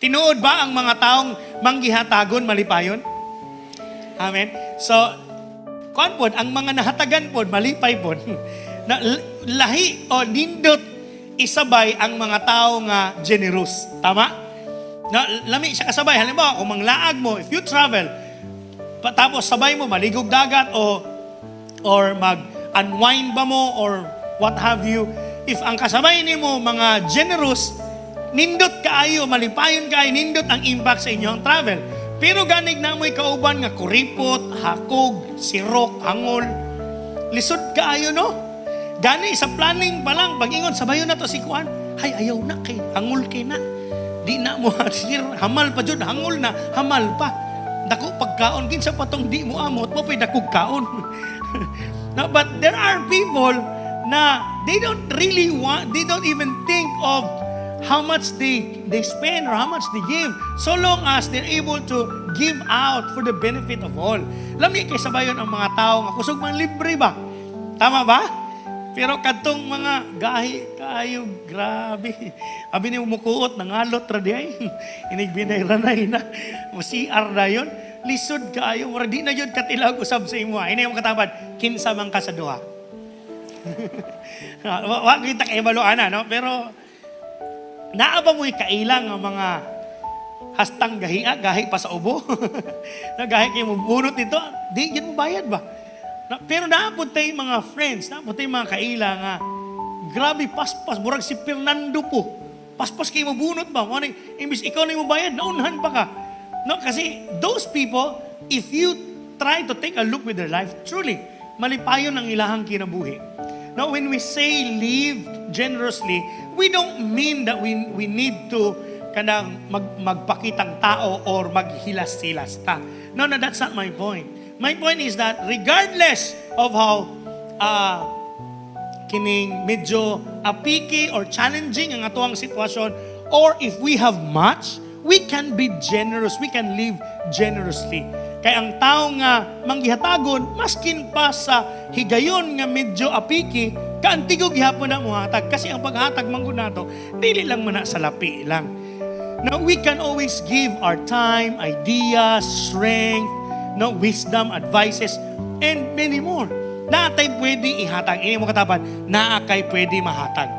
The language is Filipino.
Tinuod ba ang mga taong manggihatagon malipayon? Amen. So, kuan pod ang mga nahatagan pod malipay pod. Na lahi o nindot isabay ang mga tao nga generous. Tama? Na lami siya kasabay. Halimbawa, kung manglaag mo, if you travel, tapos sabay mo maligog dagat or mag-unwind ba mo or what have you, if ang kasabay nimo mga generous, nindot kaayo, malipayon kaayo, nindot ang impact sa inyong travel. Pero ganig na mo'y kauban nga kuripot, hakog, sirok, hangol. Lisod kaayo, no? Gani sa planning pa lang, pag-ingon, sabayon na to si Kuan. Hay, ayaw na kay, hangol kay na. Di na mo, hamal pa dyan, hangol na, hamal pa. Dako pagkaon, kinsa patong di mo amot, mo pa'y dakog kaon. No, but there are people na they don't really want, they don't even think of how much they spend or how much they give, so long as they're able to give out for the benefit of all. Lami kay sabayon ang mga tao nga kusog man libre ba? Tama ba? Pero kadtong mga gahi kayo, grabe. Abi ni umukuot nangalot ra di ay. Inigbinay ranay na. Mo CR na yun. Lisod kayo, mura di na yun katilag usab sa imo. Ini yung katabad, kinsa man ka sa duha. Wa kita kay evaluan no? Pero naaba mo'y kailang ang mga hastang gahi pa sa ubo. Nagahi kayo mo bunot nito, di yan mo bayad ba? Pero naapod tayo mga friends, naapod tayo mga kaila nga, grabe paspas, murag si Fernando po. Paspas kayo mo bunot ba? Imbis ikaw na mo bayad, naunhan pa ka. No, kasi those people, if you try to take a look with their life, truly, malipayon ang ilahang kinabuhi. Now, when we say live generously, we don't mean that we need to kanang magpakitang tao or maghilas-hilas ta. No, that's not my point. My point is that regardless of how kining medyo apiki or challenging ang atuang sitwasyon, or if we have much, we can be generous. We can live generously. Kaya ang tao nga manggihatagon, maskin pa sa higayon nga medyo apiki, kaantigo gihapon na muhatag. Kasi ang paghatag manggo nato, dili lang man sa lapi lang. Now, we can always give our time, ideas, strength, no, wisdom, advices, and many more. Naatay pwede ihatag. Ini mo katapan, naakay pwede mahatag.